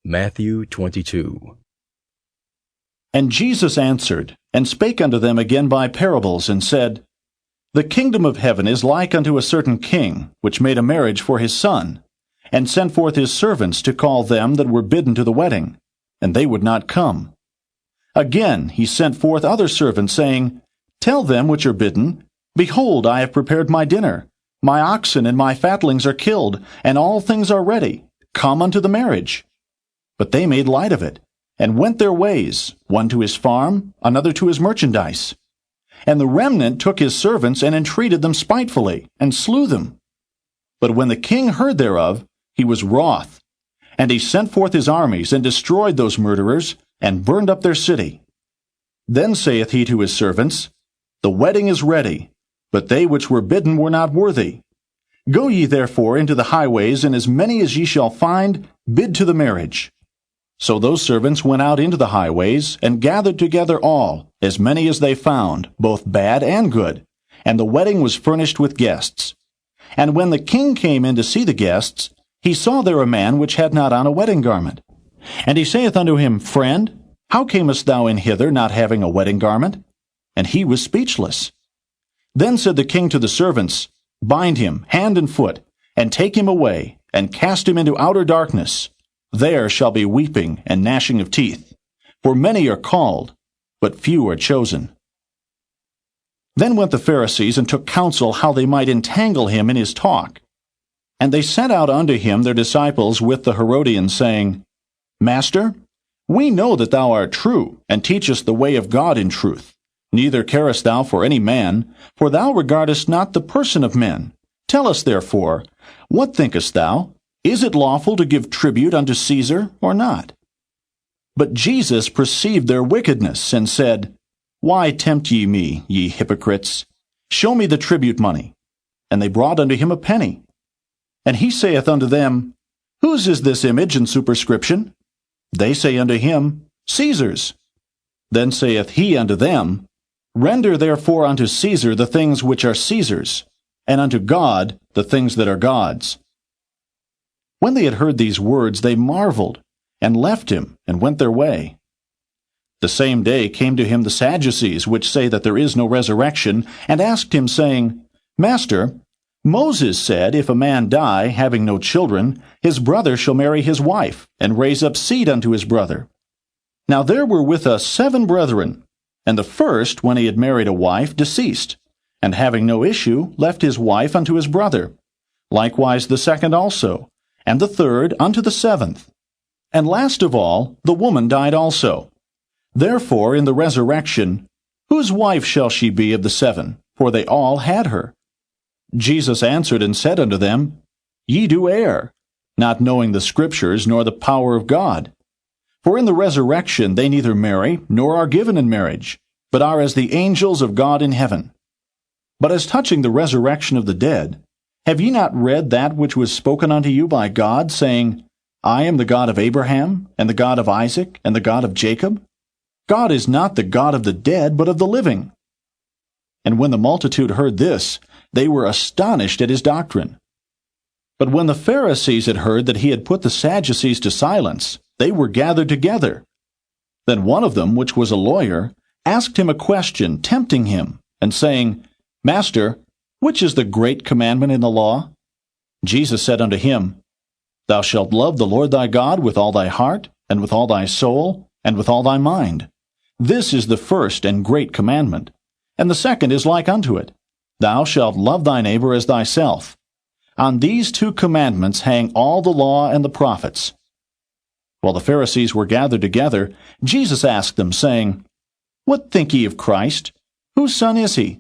Matthew 22. And Jesus answered, and spake unto them again by parables, and said, The kingdom of heaven is like unto a certain king, which made a marriage for his son, and sent forth his servants to call them that were bidden to the wedding, and they would not come. Again he sent forth other servants, saying, Tell them which are bidden, Behold, I have prepared my dinner. My oxen and my fatlings are killed, and all things are ready. Come unto the marriage. But they made light of it, and went their ways, one to his farm, another to his merchandise. And the remnant took his servants, and entreated them spitefully, and slew them. But when the king heard thereof, he was wroth. And he sent forth his armies, and destroyed those murderers, and burned up their city. Then saith he to his servants, The wedding is ready, but they which were bidden were not worthy. Go ye therefore into the highways, and as many as ye shall find, bid to the marriage. So those servants went out into the highways, and gathered together all, as many as they found, both bad and good. And the wedding was furnished with guests. And when the king came in to see the guests, he saw there a man which had not on a wedding garment. And he saith unto him, Friend, how camest thou in hither, not having a wedding garment? And he was speechless. Then said the king to the servants, Bind him hand and foot, and take him away, and cast him into outer darkness. There shall be weeping and gnashing of teeth. For many are called, but few are chosen. Then went the Pharisees, and took counsel how they might entangle him in his talk. And they sent out unto him their disciples with the Herodians, saying, Master, we know that thou art true, and teachest the way of God in truth. Neither carest thou for any man, for thou regardest not the person of men. Tell us therefore, what thinkest thou? Is it lawful to give tribute unto Caesar, or not? But Jesus perceived their wickedness, and said, Why tempt ye me, ye hypocrites? Show me the tribute money. And they brought unto him a penny. And he saith unto them, Whose is this image and superscription? They say unto him, Caesar's. Then saith he unto them, Render therefore unto Caesar the things which are Caesar's, and unto God the things that are God's. When they had heard these words, they marveled, and left him, and went their way. The same day came to him the Sadducees, which say that there is no resurrection, and asked him, saying, Master, Moses said, If a man die, having no children, his brother shall marry his wife, and raise up seed unto his brother. Now there were with us 7 brethren, and the first, when he had married a wife, deceased, and having no issue, left his wife unto his brother. Likewise the second also, and the third unto the 7th. And last of all, the woman died also. Therefore in the resurrection, whose wife shall she be of the 7? For they all had her. Jesus answered and said unto them, Ye do err, not knowing the Scriptures, nor the power of God. For in the resurrection they neither marry, nor are given in marriage, but are as the angels of God in heaven. But as touching the resurrection of the dead, have ye not read that which was spoken unto you by God, saying, I am the God of Abraham, and the God of Isaac, and the God of Jacob? God is not the God of the dead, but of the living. And when the multitude heard this, they were astonished at his doctrine. But when the Pharisees had heard that he had put the Sadducees to silence, they were gathered together. Then one of them, which was a lawyer, asked him a question, tempting him, and saying, Master, which is the great commandment in the law? Jesus said unto him, Thou shalt love the Lord thy God with all thy heart, and with all thy soul, and with all thy mind. This is the first and great commandment. And the second is like unto it, Thou shalt love thy neighbor as thyself. On these 2 commandments hang all the law and the prophets. While the Pharisees were gathered together, Jesus asked them, saying, What think ye of Christ? Whose son is he?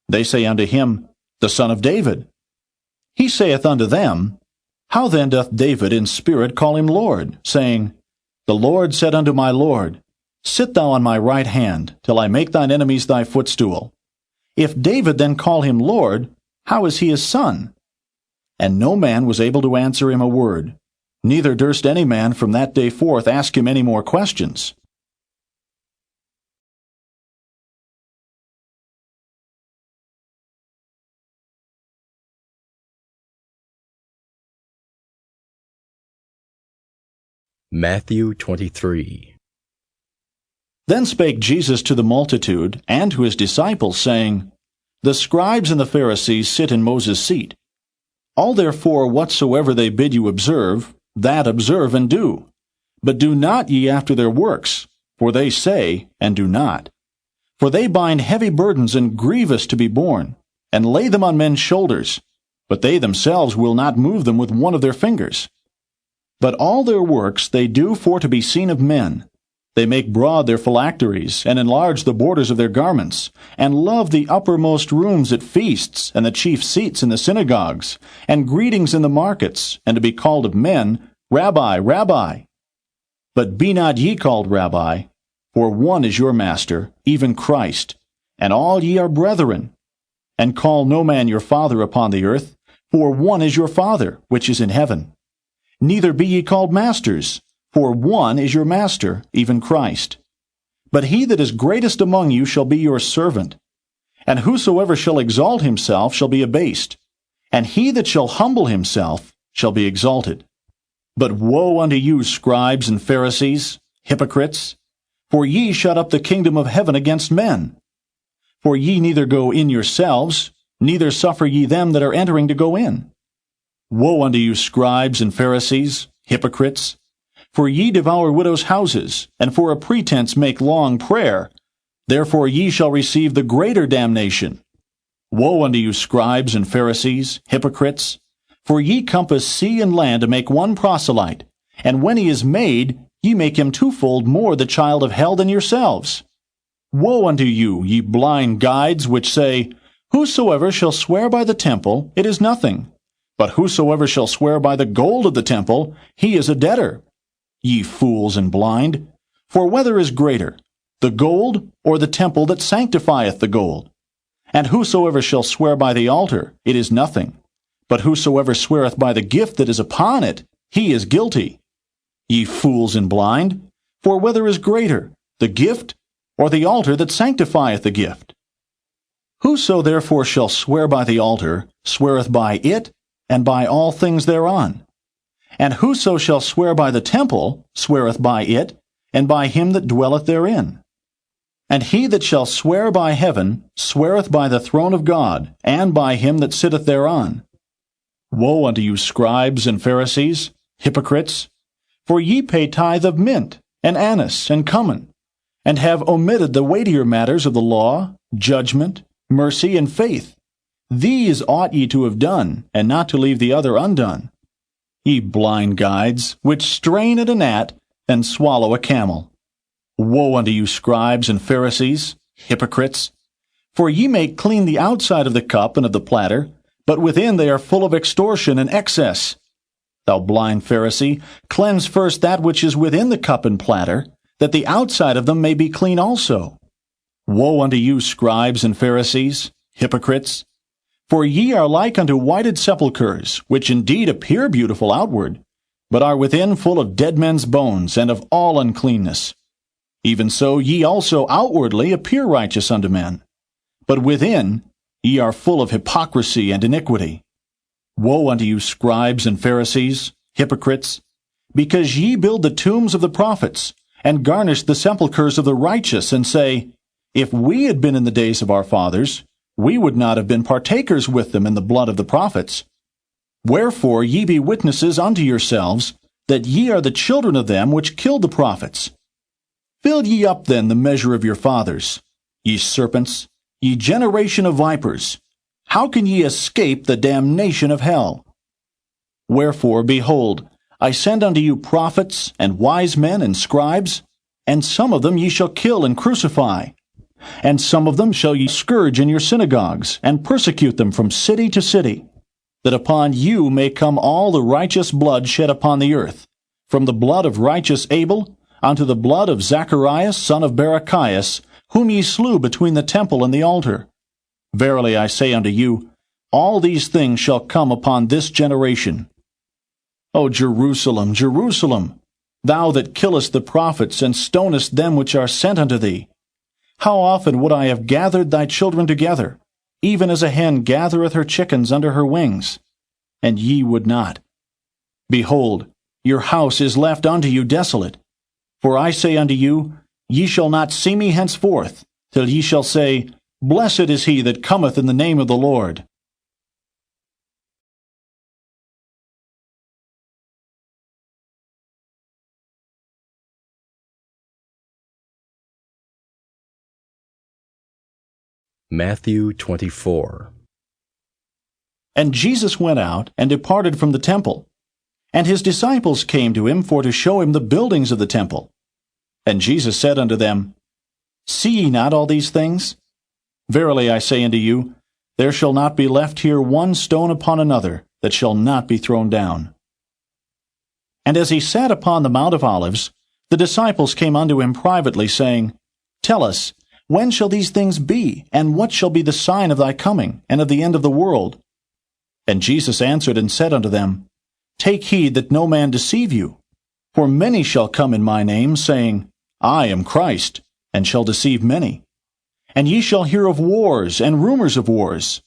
They say unto him, The son of David. He saith unto them, How then doth David in spirit call him Lord, saying, The Lord said unto my Lord, Sit thou on my right hand, till I make thine enemies thy footstool. If David then call him Lord, how is he his son? And no man was able to answer him a word. Neither durst any man from that day forth ask him any more questions. Matthew 23. Then spake Jesus to the multitude and to his disciples, saying, The scribes and the Pharisees sit in Moses' seat. All therefore whatsoever they bid you observe, that observe and do. But do not ye after their works, for they say, and do not. For they bind heavy burdens and grievous to be borne, and lay them on men's shoulders, but they themselves will not move them with one of their fingers. But all their works they do for to be seen of men. They make broad their phylacteries, and enlarge the borders of their garments, and love the uppermost rooms at feasts, and the chief seats in the synagogues, and greetings in the markets, and to be called of men, Rabbi, Rabbi. But be not ye called Rabbi, for one is your master, even Christ, and all ye are brethren. And call no man your father upon the earth, for one is your Father, which is in heaven. Neither be ye called masters, for one is your master, even Christ. But he that is greatest among you shall be your servant. And whosoever shall exalt himself shall be abased, and he that shall humble himself shall be exalted. But woe unto you, scribes and Pharisees, hypocrites! For ye shut up the kingdom of heaven against men. For ye neither go in yourselves, neither suffer ye them that are entering to go in. Woe unto you, scribes and Pharisees, hypocrites! For ye devour widows' houses, and for a pretense make long prayer. Therefore ye shall receive the greater damnation. Woe unto you, scribes and Pharisees, hypocrites! For ye compass sea and land to make one proselyte, and when he is made, ye make him twofold more the child of hell than yourselves. Woe unto you, ye blind guides, which say, Whosoever shall swear by the temple, it is nothing. But whosoever shall swear by the gold of the temple, he is a debtor. Ye fools and blind! For whether is greater, the gold or the temple that sanctifieth the gold? And whosoever shall swear by the altar, it is nothing. But whosoever sweareth by the gift that is upon it, he is guilty. Ye fools and blind! For whether is greater, the gift or the altar that sanctifieth the gift? Whoso therefore shall swear by the altar sweareth by it, and by all things thereon. And whoso shall swear by the temple sweareth by it, and by him that dwelleth therein. And he that shall swear by heaven sweareth by the throne of God, and by him that sitteth thereon. Woe unto you, scribes and Pharisees, hypocrites! For ye pay tithe of mint, and anise, and cummin, and have omitted the weightier matters of the law, judgment, mercy, and faith. These ought ye to have done, and not to leave the other undone. Ye blind guides, which strain at a gnat, and swallow a camel. Woe unto you, scribes and Pharisees, hypocrites! For ye make clean the outside of the cup and of the platter, but within they are full of extortion and excess. Thou blind Pharisee, cleanse first that which is within the cup and platter, that the outside of them may be clean also. Woe unto you, scribes and Pharisees, hypocrites! For ye are like unto whited sepulchres, which indeed appear beautiful outward, but are within full of dead men's bones, and of all uncleanness. Even so ye also outwardly appear righteous unto men, but within ye are full of hypocrisy and iniquity. Woe unto you, scribes and Pharisees, hypocrites! Because ye build the tombs of the prophets, and garnish the sepulchres of the righteous, and say, If we had been in the days of our fathers, we would not have been partakers with them in the blood of the prophets. Wherefore ye be witnesses unto yourselves, that ye are the children of them which killed the prophets. Fill ye up then the measure of your fathers. Ye serpents, ye generation of vipers, how can ye escape the damnation of hell? Wherefore, behold, I send unto you prophets, and wise men, and scribes, and some of them ye shall kill and crucify. And some of them shall ye scourge in your synagogues, and persecute them from city to city, that upon you may come all the righteous blood shed upon the earth, from the blood of righteous Abel unto the blood of Zacharias son of Barachias, whom ye slew between the temple and the altar. Verily I say unto you, all these things shall come upon this generation. O Jerusalem, Jerusalem, thou that killest the prophets, and stonest them which are sent unto thee! How often would I have gathered thy children together, even as a hen gathereth her chickens under her wings, and ye would not. Behold, your house is left unto you desolate. For I say unto you, ye shall not see me henceforth, till ye shall say, Blessed is he that cometh in the name of the Lord. Matthew 24. And Jesus went out, and departed from the temple. And his disciples came to him for to show him the buildings of the temple. And Jesus said unto them, See ye not all these things? Verily I say unto you, there shall not be left here one stone upon another, that shall not be thrown down. And as he sat upon the Mount of Olives, the disciples came unto him privately, saying, Tell us, when shall these things be, and what shall be the sign of thy coming, and of the end of the world? And Jesus answered and said unto them, Take heed that no man deceive you. For many shall come in my name, saying, I am Christ, and shall deceive many. And ye shall hear of wars and rumors of wars.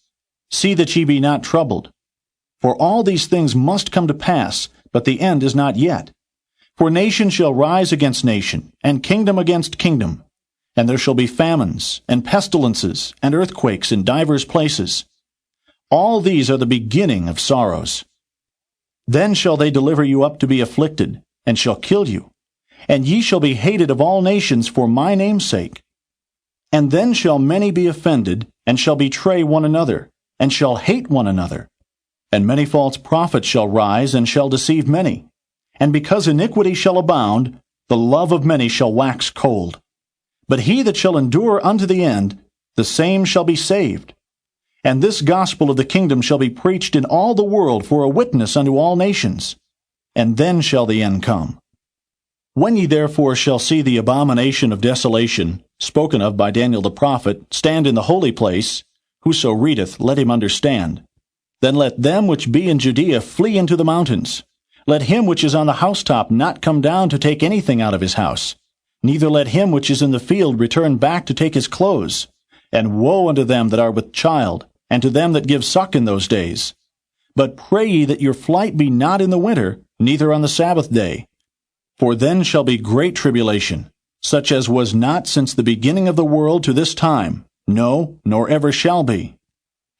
See that ye be not troubled. For all these things must come to pass, but the end is not yet. For nation shall rise against nation, and kingdom against kingdom. And there shall be famines, and pestilences, and earthquakes in divers places. All these are the beginning of sorrows. Then shall they deliver you up to be afflicted, and shall kill you. And ye shall be hated of all nations for my name's sake. And then shall many be offended, and shall betray one another, and shall hate one another. And many false prophets shall rise, and shall deceive many. And because iniquity shall abound, the love of many shall wax cold. But he that shall endure unto the end, the same shall be saved. And this gospel of the kingdom shall be preached in all the world for a witness unto all nations. And then shall the end come. When ye therefore shall see the abomination of desolation, spoken of by Daniel the prophet, stand in the holy place, whoso readeth, let him understand. Then let them which be in Judea flee into the mountains. Let him which is on the housetop not come down to take anything out of his house. Neither let him which is in the field return back to take his clothes. And woe unto them that are with child, and to them that give suck in those days. But pray ye that your flight be not in the winter, neither on the Sabbath day. For then shall be great tribulation, such as was not since the beginning of the world to this time, no, nor ever shall be.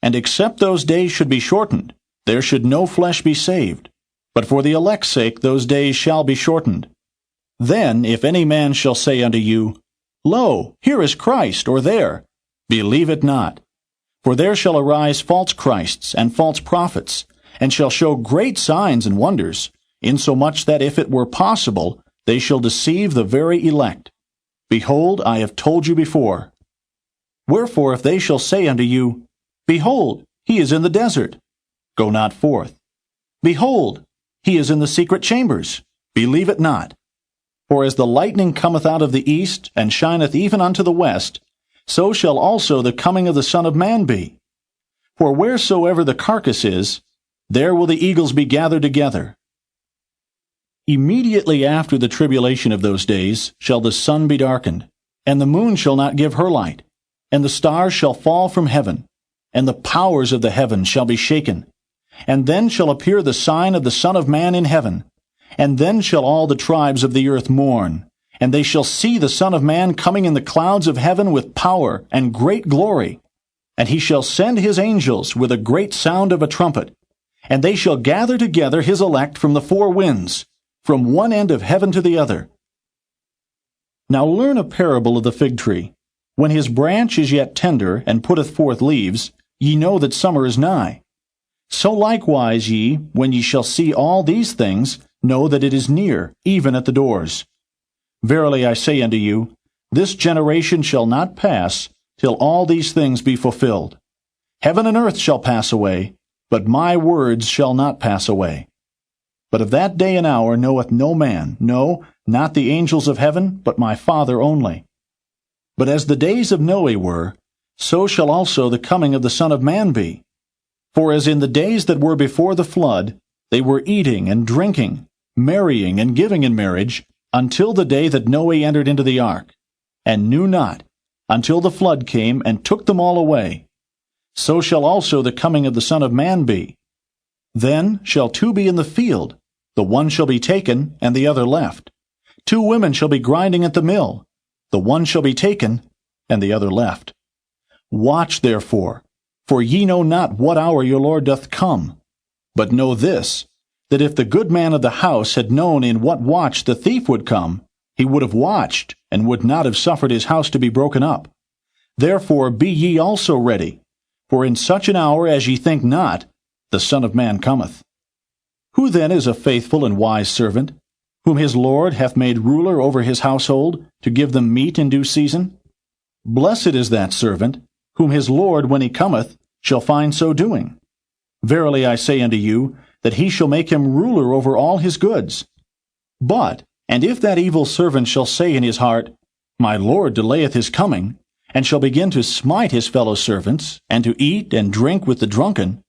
And except those days should be shortened, there should no flesh be saved. But for the elect's sake those days shall be shortened. Then if any man shall say unto you, Lo, here is Christ, or there, believe it not. For there shall arise false Christs and false prophets, and shall show great signs and wonders, insomuch that if it were possible, they shall deceive the very elect. Behold, I have told you before. Wherefore if they shall say unto you, Behold, he is in the desert, go not forth. Behold, he is in the secret chambers, believe it not. For as the lightning cometh out of the east, and shineth even unto the west, so shall also the coming of the Son of Man be. For wheresoever the carcass is, there will the eagles be gathered together. Immediately after the tribulation of those days shall the sun be darkened, and the moon shall not give her light, and the stars shall fall from heaven, and the powers of the heavens shall be shaken. And then shall appear the sign of the Son of Man in heaven. And then shall all the tribes of the earth mourn, and they shall see the Son of Man coming in the clouds of heaven with power and great glory. And he shall send his angels with a great sound of a trumpet, and they shall gather together his elect from the four winds, from one end of heaven to the other. Now learn a parable of the fig tree. When his branch is yet tender, and putteth forth leaves, ye know that summer is nigh. So likewise ye, when ye shall see all these things, know that it is near, even at the doors. Verily I say unto you, this generation shall not pass, till all these things be fulfilled. Heaven and earth shall pass away, but my words shall not pass away. But of that day and hour knoweth no man, no, not the angels of heaven, but my Father only. But as the days of Noe were, so shall also the coming of the Son of Man be. For as in the days that were before the flood, they were eating and drinking, marrying and giving in marriage, until the day that Noe entered into the ark, and knew not, until the flood came and took them all away. So shall also the coming of the Son of Man be. Then shall two be in the field, The one shall be taken, and the other left. 2 women shall be grinding at the mill. The one shall be taken, and the other left. Watch therefore, for ye know not what hour your Lord doth come. But know this, that if the good man of the house had known in what watch the thief would come, he would have watched, and would not have suffered his house to be broken up. Therefore be ye also ready, for in such an hour as ye think not, the Son of Man cometh. Who then is a faithful and wise servant, whom his Lord hath made ruler over his household, to give them meat in due season? Blessed is that servant, whom his Lord, when he cometh, shall find so doing. Verily I say unto you, that he shall make him ruler over all his goods. And if that evil servant shall say in his heart, My Lord delayeth his coming, and shall begin to smite his fellow servants, and to eat and drink with the drunken,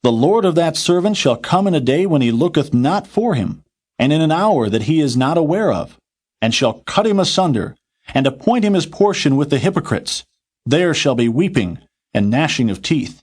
the Lord of that servant shall come in a day when he looketh not for him, and in an hour that he is not aware of, and shall cut him asunder, and appoint him his portion with the hypocrites. There shall be weeping and gnashing of teeth.